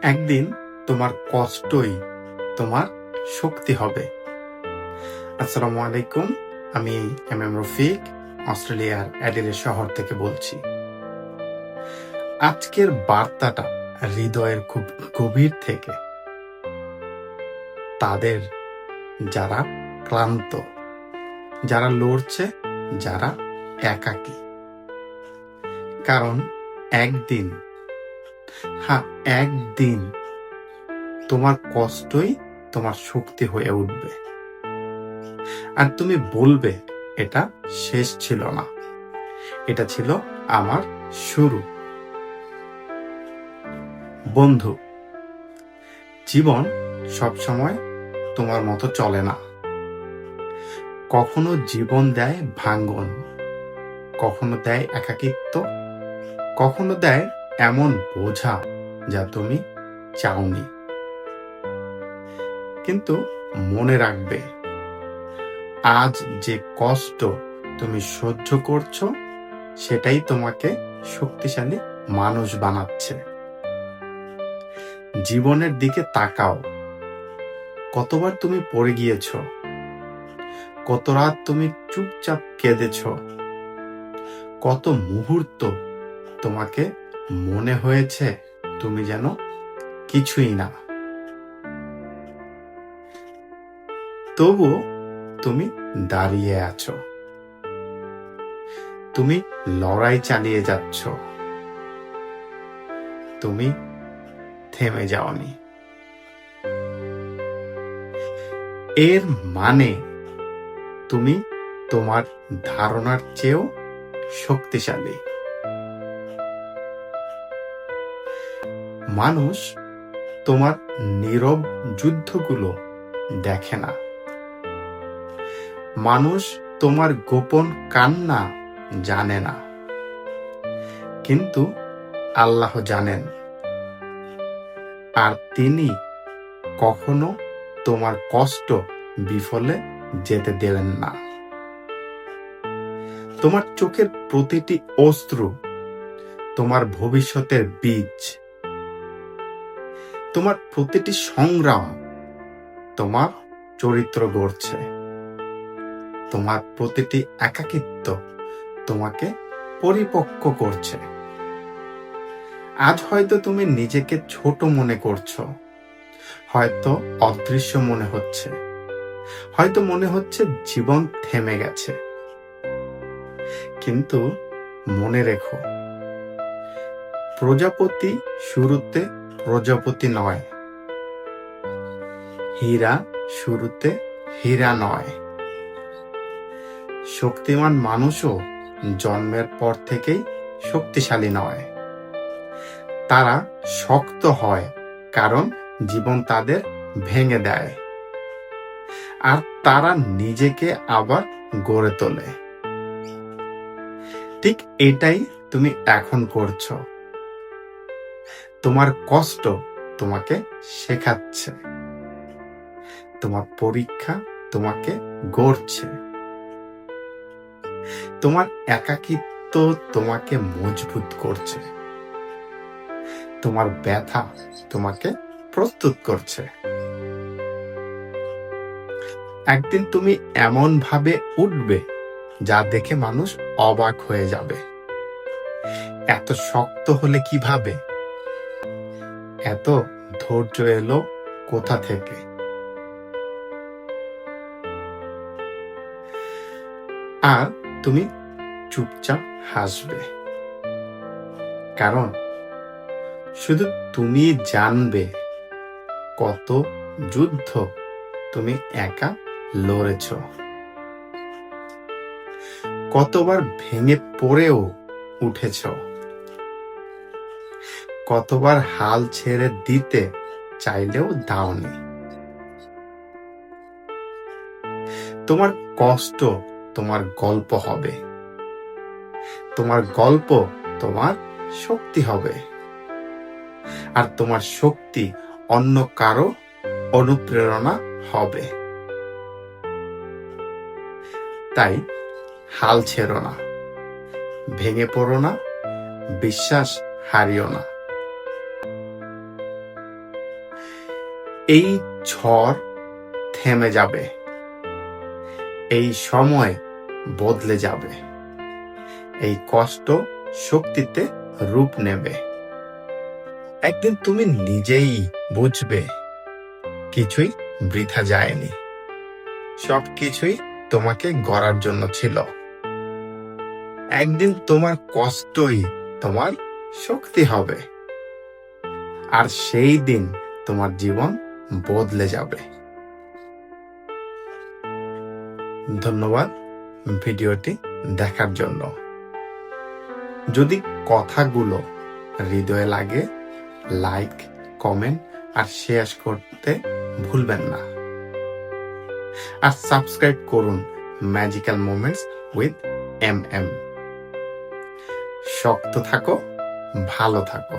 একদিন তোমার কষ্টই তোমার শক্তি হবে। আসসালামু আলাইকুম, আমি এম রফিক, অস্ট্রেলিয়ার অ্যাডিলেড শহর থেকে বলছি। আজকের বার্তাটা হৃদয়ের খুব গভীর থেকে, তাদের যারা ক্লান্ত, যারা লড়ছে, যারা একাকী। কারণ একদিন তোমার কষ্টই তোমার শক্তি হয়ে উঠবে, আর তুমি বলবে এটা শেষ ছিল না, এটা ছিল আমার শুরু। বন্ধু, জীবন সবসময় তোমার মতো চলে না। কখনো জীবন দেয় ভাঙ্গন, কখনো দেয় একাকিত্ব, কখনো দেয় এমন বোঝা যা তুমি চাওনি। কিন্তু মনে রাখবে, আজ যে কষ্ট তুমি সহ্য করছো, সেটাই তোমাকে শক্তিশালী মানুষ বানাচ্ছে। জীবনের দিকে তাকাও। কতবার তুমি পড়ে গিয়েছ, কত রাত তুমি চুপচাপ কেঁদেছ, কত মুহূর্ত তোমাকে মনে হয়েছে তুমি যেন কিছুই না। তবুও তুমি দাঁড়িয়ে আছো, তুমি লড়াই চালিয়ে যাচ্ছ, তুমি থেমে যাওনি। এর মানে তুমি তোমার ধারণার চেয়েও শক্তিশালী। মানুষ তোমার নীরব যুদ্ধগুলো দেখে না। মানুষ তোমার গোপন কান্না জানে না, কিন্তু আল্লাহ জানেন, আর তিনি কখনো তোমার কষ্ট বিফলে যেতে দেবেন না। তোমার চোখের প্রতিটি অশ্রু তোমার ভবিষ্যতের বীজ। তোমার প্রতিটি সংগ্রাম তোমার চরিত্র গড়ছে। তোমার প্রতিটি একাকিত্ব তোমাকে পরিপক্ক করছে। আজ হয়তো তুমি নিজেকে ছোট মনে করছো, হয়তো অদৃশ্য মনে হচ্ছে, হয়তো মনে হচ্ছে জীবন থেমে গেছে। কিন্তু মনে রেখো, প্রজাপতি শুরুতে প্রজাপতি নয়, হীরা শুরুতে হীরা নয়। শক্তিমান মানুষও জন্মের পর থেকেই শক্তিশালী নয়। তারা শক্ত হয় কারণ জীবন তাদের ভেঙে দেয়, আর তারা নিজেকে আবার গড়ে তোলে। ঠিক এটাই তুমি এখন করছো। তোমার কষ্ট তোমাকে শেখাচ্ছে, তোমার পরীক্ষা তোমাকে গড়ছে, তোমার একাকিত্ব তোমাকে মজবুত করছে, তোমার ব্যথা তোমাকে প্রস্তুত করছে। একদিন তুমি এমন ভাবে উঠবে যা দেখে মানুষ অবাক হয়ে যাবে। এত শক্ত হলে কিভাবে? এত ধৈর্য এলো কোথা থেকে? আর তুমি চুপচাপ হাসবে, কারণ শুধু তুমি জানবে কত যুদ্ধ তুমি একা লড়েছ, কতবার ভেঙে পড়েও উঠেছ, কতবার হাল ছেড়ে দিতে চাইলেও দাওনি। তোমার কষ্ট তোমার গল্প হবে, তোমার গল্প তোমার শক্তি হবে, আর তোমার শক্তি অন্য কারো অনুপ্রেরণা হবে। তাই হাল ছেড়ো না, ভেঙে পড়ো না, বিশ্বাস হারিও না। এই ঝড় থেমে যাবে, এই সময় বদলে যাবে, এই কষ্ট শক্তিতে রূপ নেবে। একদিন তুমি নিজেই বুঝবে কিছুই বৃথা যায়নি, সবকিছুই তোমাকে গড়ার জন্য ছিল। একদিন তোমার কষ্টই তোমার শক্তি হবে, আর সেই দিন তোমার জীবন বদলে যাবে। ধন্যবাদ ভিডিওটি দেখার জন্য। যদি কথাগুলো হৃদয়ে লাগে, লাইক, কমেন্ট আর শেয়ার করতে ভুলবেন না। আর সাবস্ক্রাইব করুন ম্যাজিক্যাল মোমেন্টস উইথ MM। শক্ত থাকো, ভালো থাকো।